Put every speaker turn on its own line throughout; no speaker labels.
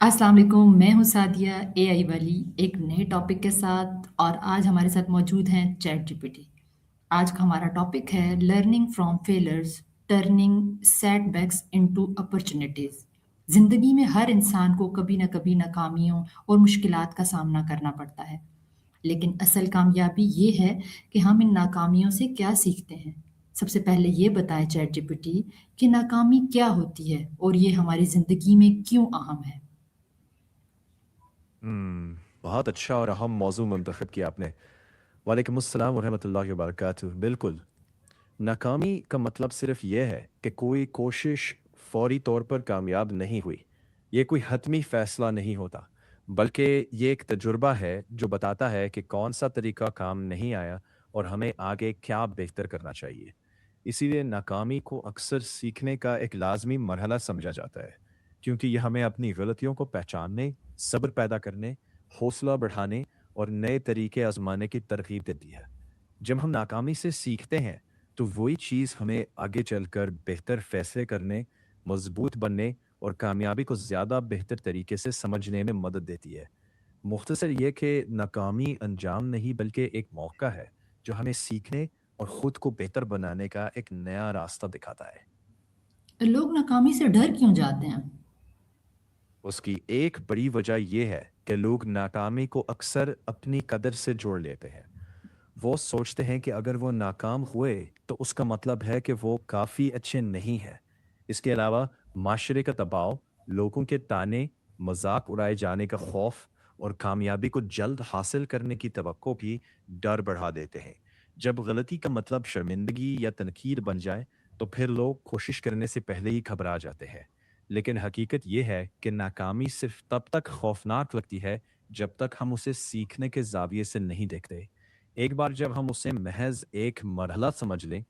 अस्सलाम वालेकुम, मैं हूँ सादिया एआई वाली एक नए टॉपिक के साथ और आज हमारे साथ मौजूद हैं चैट जीपीटी। आज का हमारा टॉपिक है learning from failures, turning setbacks into opportunities. ज़िंदगी में हर इंसान को कभी न कभी नाकामियों और मुश्किलात का सामना करना पड़ता है। लेकिन असल कामयाबी ये है कि हम इन नाकामियों से क्या सीखते हैं। सबसे पहले ये बताएं चैट जीपीटी कि नाकामी क्या होती है और ये हमारी ज़िंदगी में क्यों अहम है?
बहुत अच्छा और अहम मौज़ू मुंतखब किया आपने। वालेकुम अस्सलाम वरहमतुल्लाहि वबरकातुहू। बिल्कुल, नाकामी का मतलब सिर्फ़ ये है कि कोई कोशिश फ़ौरी तौर पर कामयाब नहीं हुई। ये कोई हतमी फ़ैसला नहीं होता, बल्कि ये एक तजुर्बा है जो बताता है कि कौन-सा तरीका काम नहीं आया और हमें आगे क्या बेहतर करना चाहिए। इसीलिए नाकामी को अक्सर सीखने का एक लाज़मी मरहला समझा जाता है, क्योंकि ये हमें अपनी गलतियों को पहचानने, सब्र पैदा करने, हौसला बढ़ाने और नए तरीके आज़माने की तरगीब देती है। जब हम नाकामी से सीखते हैं, तो वही चीज़ हमें आगे चलकर बेहतर फ़ैसले करने, मज़बूत बनने और कामयाबी को ज़्यादा बेहतर तरीके से समझने में मदद देती है। मुख्तसर ये कि नाकामी अंजाम नहीं बल्कि एक मौका है, जो हमें सीखने और खुद को बेहतर बनाने का एक नया रास्ता दिखाता है।
लोग नाकामी से डर क्यों जाते हैं?
उसकी एक बड़ी वजह ये है कि लोग नाकामी को अक्सर अपनी कदर से जोड़ लेते हैं। वो सोचते हैं कि अगर वो नाकाम हुए, तो उसका मतलब है कि वो काफ़ी अच्छे नहीं हैं। इसके अलावा माशरे का दबाव, लोगों के ताने, मज़ाक उड़ाए जाने का खौफ और कामयाबी को जल्द हासिल करने की तवक्को भी डर बढ़ा देते हैं। जब गलती का मतलब शर्मिंदगी या तनकीद बन जाए, तो फिर लोग कोशिश करने से पहले ही घबरा जाते हैं। लेकिन हकीकत ये है कि नाकामी सिर्फ तब तक खौफनाक लगती है, जब तक हम उसे सीखने के ज़ाविये से नहीं देखते। एक बार जब हम उसे महज एक मरहला समझ लें,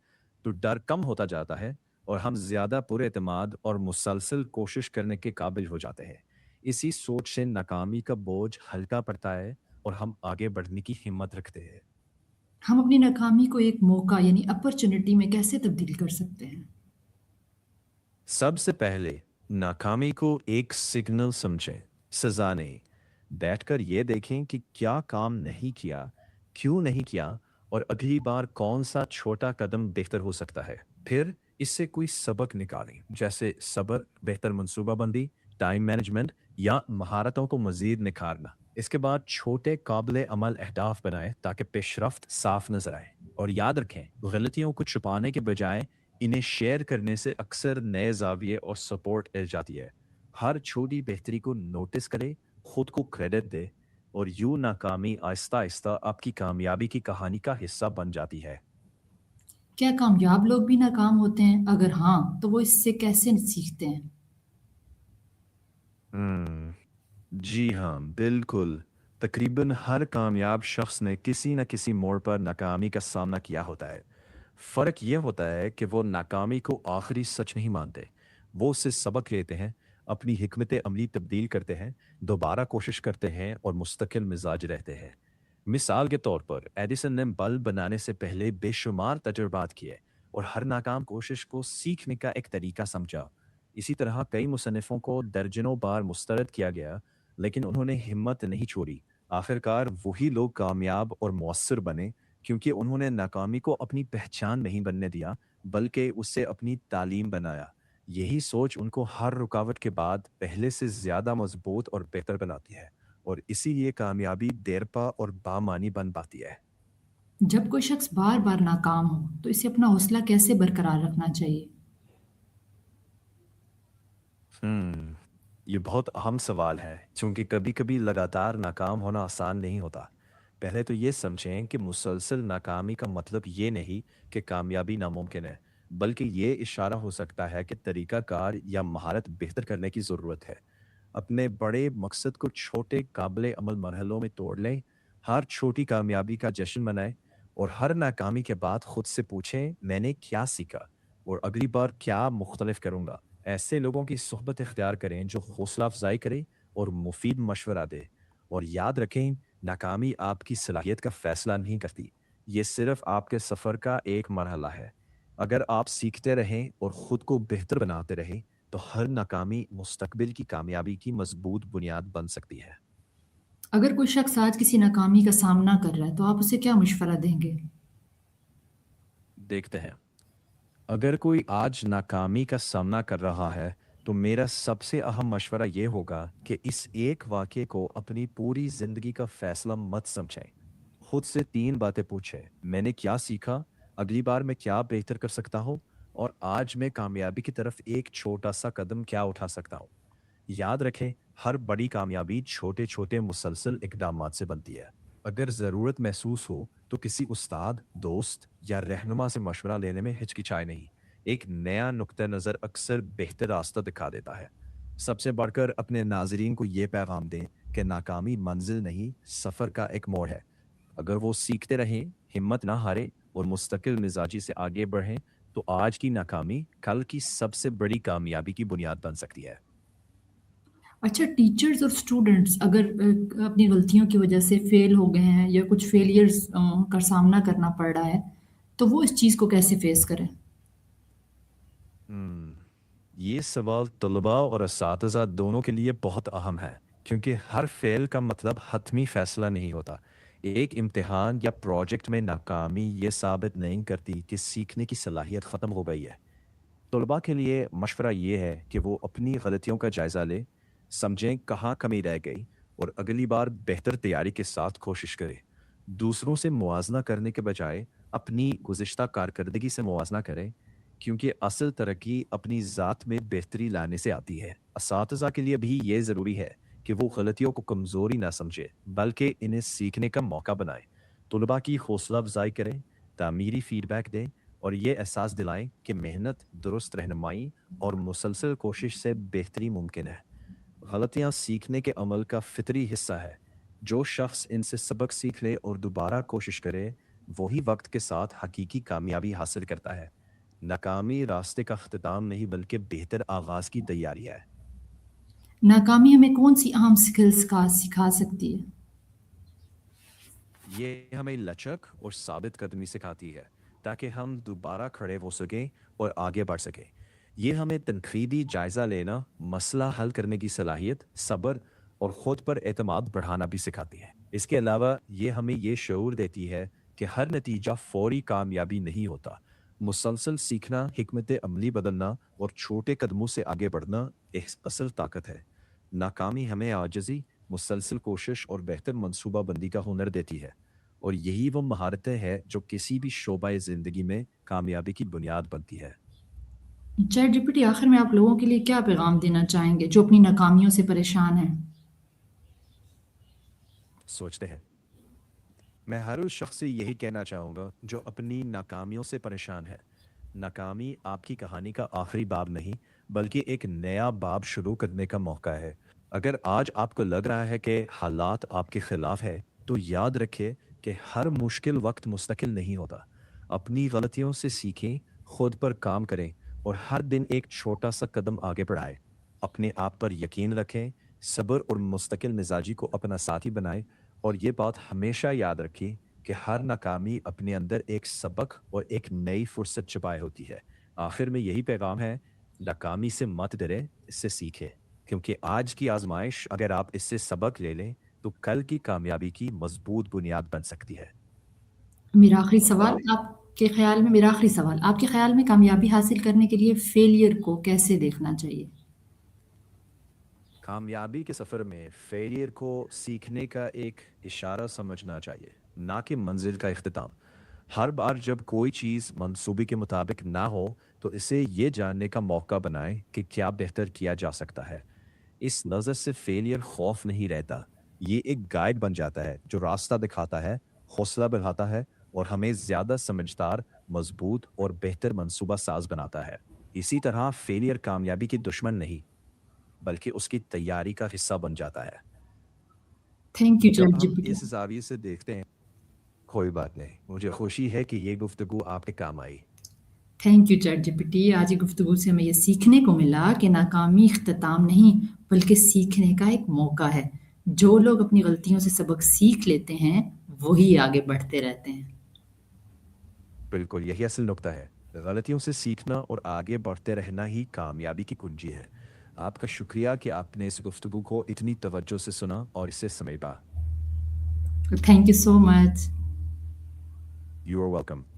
तो डर कम होता जाता है और हम ज़्यादा पुरएतमाद और मुसलसल कोशिश करने के काबिल हो जाते हैं। इसी सोच से नाकामी का बोझ हल्का पड़ता है और हम आगे बढ़ने की हिम्मत रखते हैं।
हम अपनी नाकामी को एक मौका यानी अपॉर्चुनिटी में कैसे तब्दील कर सकते हैं?
सबसे पहले नाकामी को एक सिग्नल समझें, सज़ा नहीं। बैठकर ये देखें कि क्या काम नहीं किया, क्यों नहीं किया और अगली बार कौन-सा छोटा कदम बेहतर हो सकता है। फिर इससे कोई सबक निकालें, जैसे सब्र, बेहतर मनसूबाबंदी, टाइम मैनेजमेंट या महारतों को मज़ीद निखारना। इसके बाद छोटे काबिल अमल अहदाफ बनाएँ ताकि पेशरफ्त साफ नज़र आए। और याद रखें, गलतियों को छुपाने के बजाय इन्हें शेयर करने से अक्सर नए ज़ाविये और सपोर्ट मिल जाती है। हर छोटी बेहतरी को नोटिस करें, खुद को क्रेडिट दें और यूं नाकामी आहिस्ता-आहिस्ता आपकी कामयाबी की कहानी का हिस्सा बन जाती है।
क्या कामयाब लोग भी नाकाम होते हैं? अगर हाँ, तो वो इससे कैसे सीखते हैं?
हम्म, जी हाँ, बिल्कुल। तकरीबन हर कामयाब शख्स ने किसी न किसी मोड़ पर नाकामी का सामना किया होता है। फ़र्क ये होता है कि वो नाकामी को आखिरी सच नहीं मानते। वो उससे सबक लेते हैं, अपनी हिकमत अमली तब्दील करते हैं, दोबारा कोशिश करते हैं और मुस्तकिल मिजाज रहते हैं। मिसाल के तौर पर एडिसन ने बल्ब बनाने से पहले बेशुमार तजुर्बात किए और हर नाकाम कोशिश को सीखने का एक तरीका समझा। इसी तरह कई मुसन्निफ़ों को दर्जनों बार मुस्तरद किया गया, लेकिन उन्होंने हिम्मत नहीं छोड़ी। आखिरकार वही लोग कामयाब और मौसर बने, क्योंकि उन्होंने नाकामी को अपनी पहचान नहीं बनने दिया, बल्कि उससे अपनी तालीम बनाया। यही सोच उनको हर रुकावट के बाद पहले से ज़्यादा मजबूत और बेहतर बनाती है और इसीलिए कामयाबी देरपा और बामानी बन पाती है।
जब कोई शख्स बार-बार नाकाम हो, तो इसे अपना हौसला कैसे बरकरार रखना चाहिए?
हम्म, ये बहुत अहम सवाल है, क्योंकि कभी-कभी लगातार नाकाम होना आसान नहीं होता। पहले तो ये समझें कि मुसलसल नाकामी का मतलब ये नहीं कि कामयाबी नामुमकिन है, बल्कि ये इशारा हो सकता है कि तरीकाकार या महारत बेहतर करने की ज़रूरत है। अपने बड़े मकसद को छोटे काबिल अमल मरहलों में तोड़ लें, हर छोटी कामयाबी का जश्न मनाएं और हर नाकामी के बाद खुद से पूछें, मैंने क्या सीखा और अगली बार क्या मुख्तलिफ करूँगा। ऐसे लोगों की सोहबत इख्तियार करें जो हौसला अफजाई करे और मुफीद मशवरा दे। और याद रखें, नाकामी आपकी सलाहियत का फैसला नहीं करती, ये सिर्फ आपके सफ़र का एक मरहला है। अगर आप सीखते रहें और ख़ुद को बेहतर बनाते रहें, تو ہر ناکامی مستقبل کی کامیابی کی مضبوط بنیاد بن سکتی ہے۔
اگر کوئی شخص آج کسی ناکامی کا سامنا کر رہا ہے تو آپ اسے کیا مشورہ دیں گے؟
دیکھتے ہیں، اگر کوئی آج ناکامی کا سامنا کر رہا ہے تو میرا سب سے اہم مشورہ یہ ہوگا کہ اس ایک واقعے کو اپنی پوری زندگی کا فیصلہ مت سمجھیں۔ خود سے 3 باتیں پوچھیں: میں نے کیا سیکھا، اگلی بار میں کیا بہتر کر سکتا ہوں، اور آج میں کامیابی کی طرف ایک چھوٹا سا قدم کیا اٹھا سکتا ہوں۔ یاد رکھیں، ہر بڑی کامیابی چھوٹے چھوٹے مسلسل اقدامات سے بنتی ہے۔ اگر ضرورت محسوس ہو تو کسی استاد، دوست یا رہنما سے مشورہ لینے میں ہچکچائے نہیں۔ ایک نیا نقطہ نظر اکثر بہتر راستہ دکھا دیتا ہے۔ سب سے بڑھ کر اپنے ناظرین کو یہ پیغام دیں کہ ناکامی منزل نہیں، سفر کا ایک موڑ ہے۔ اگر وہ سیکھتے رہیں، ہمت نہ ہارے اور مستقل مزاجی سے آگے بڑھیں تو آج کی ناکامی کل کی سب سے بڑی کامیابی کی بنیاد بن سکتی ہے۔
اچھا، ٹیچرز اور اسٹوڈنٹس اگر اپنی غلطیوں کی وجہ سے فیل ہو گئے ہیں یا کچھ فیلیئرز کا سامنا کرنا پڑ رہا ہے تو وہ اس چیز کو کیسے فیس کریں؟
یہ سوال طلباء اور اساتذہ دونوں کے لیے بہت اہم ہے، کیونکہ ہر فیل کا مطلب حتمی فیصلہ نہیں ہوتا۔ ایک امتحان یا پروجیکٹ میں ناکامی یہ ثابت نہیں کرتی کہ سیکھنے کی صلاحیت ختم ہو گئی ہے۔ طلباء کے لیے مشورہ یہ ہے کہ وہ اپنی غلطیوں کا جائزہ لیں، سمجھیں کہاں کمی رہ گئی، اور اگلی بار بہتر تیاری کے ساتھ کوشش کریں۔ دوسروں سے موازنہ کرنے کے بجائے اپنی گزشتہ کارکردگی سے موازنہ کریں، کیونکہ اصل ترقی اپنی ذات میں بہتری لانے سے آتی ہے۔ اساتذہ کے لیے بھی یہ ضروری ہے کہ وہ غلطیوں کو کمزوری نہ سمجھے بلکہ انہیں سیکھنے کا موقع بنائیں۔ طلباء کی حوصلہ افزائی کریں، تعمیری فیڈ بیک دیں، اور یہ احساس دلائیں کہ محنت، درست رہنمائی اور مسلسل کوشش سے بہتری ممکن ہے۔ غلطیاں سیکھنے کے عمل کا فطری حصہ ہے۔ جو شخص ان سے سبق سیکھ لے اور دوبارہ کوشش کرے، وہی وقت کے ساتھ حقیقی کامیابی حاصل کرتا ہے۔ ناکامی راستے کا اختتام نہیں بلکہ بہتر آغاز کی تیاری ہے۔
ناکامی ہمیں کون سی اہم سکلز کا سکھا سکتی ہے؟
یہ ہمیں لچک اور ثابت قدمی سکھاتی ہے تاکہ ہم دوبارہ کھڑے ہو سکیں اور آگے بڑھ سکیں۔ یہ ہمیں تنقیدی جائزہ لینا، مسئلہ حل کرنے کی صلاحیت، صبر اور خود پر اعتماد بڑھانا بھی سکھاتی ہے۔ اس کے علاوہ یہ ہمیں یہ شعور دیتی ہے کہ ہر نتیجہ فوری کامیابی نہیں ہوتا۔ مسلسل سیکھنا، حکمت عملی بدلنا اور چھوٹے قدموں سے آگے بڑھنا ایک اصل طاقت ہے۔ ناکامی ہمیں عاجزی، مسلسل کوشش اور بہتر منصوبہ بندی کا ہنر دیتی ہے، اور یہی وہ مہارتیں ہیں جو کسی بھی شعبہ زندگی میں کامیابی کی بنیاد بنتی ہے۔
چیٹ جی پی ٹی آخر میں آپ لوگوں کے لیے کیا پیغام دینا چاہیں گے جو اپنی ناکامیوں سے پریشان ہیں؟
سوچتے ہیں، میں ہر اس شخص سے یہی کہنا چاہوں گا جو اپنی ناکامیوں سے پریشان ہے: ناکامی آپ کی کہانی کا آخری باب نہیں بلکہ ایک نیا باب شروع کرنے کا موقع ہے۔ اگر آج آپ کو لگ رہا ہے کہ حالات آپ کے خلاف ہے تو یاد رکھیں کہ ہر مشکل وقت مستقل نہیں ہوتا۔ اپنی غلطیوں سے سیکھیں، خود پر کام کریں اور ہر دن ایک چھوٹا سا قدم آگے بڑھائیں۔ اپنے آپ پر یقین رکھیں، صبر اور مستقل مزاجی کو اپنا ساتھی بنائیں، اور یہ بات ہمیشہ یاد رکھیں کہ ہر ناکامی اپنے اندر ایک سبق اور ایک نئی فرصت چھپائے ہوتی ہے۔ آخر میں یہی پیغام ہے: ناکامی سے مت ڈریں، اس سے سیکھیں، کیونکہ آج کی آزمائش اگر آپ اس سے سبق لے لیں تو کل کی کامیابی کی مضبوط بنیاد بن سکتی ہے۔
میرا آخری سوال آپ کے خیال میں کامیابی حاصل کرنے کے لیے فیلئر کو کیسے دیکھنا چاہیے؟
کامیابی کے سفر میں فیلئر کو سیکھنے کا ایک اشارہ سمجھنا چاہیے، نہ کہ منزل کا اختتام۔ ہر بار جب کوئی چیز منصوبے کے مطابق نہ ہو تو اسے یہ جاننے کا موقع بنائیں کہ کیا بہتر کیا جا سکتا ہے۔ اس نظر سے فیلئر خوف نہیں رہتا، یہ ایک گائیڈ بن جاتا ہے جو راستہ دکھاتا ہے، حوصلہ بڑھاتا ہے اور ہمیں زیادہ سمجھدار، مضبوط اور بہتر منصوبہ ساز بناتا ہے۔ اسی طرح فیلئر کامیابی کی دشمن نہیں بلکہ اس کی تیاری کا حصہ بن جاتا ہے۔
تھینک یو
جب
چیٹ جی
ہم
پی ٹی۔
اس زاویے سے دیکھتے ہیں، کوئی بات نہیں، مجھے خوشی ہے کہ یہ گفتگو آپ کے کام آئی۔
Thank you Chat G P T. آج کی گفتگو سے ہمیں یہ سیکھنے کو ملا کہ ناکامی اختتام نہیں بلکہ سیکھنے کا ایک موقع ہے۔ جو لوگ اپنی غلطیوں سے سبق سیکھ لیتے ہیں وہی آگے بڑھتے رہتے ہیں۔
بالکل یہی اصل نقطہ ہے۔ غلطیوں سے سیکھنا اور آگے بڑھتے رہنا ہی کامیابی کی کنجی ہے. آپ کا شکریہ کہ آپ نے اس گفتگو کو اتنی توجہ سے سنا اور اسے سمیٹا.
Thank you so much.
You are welcome.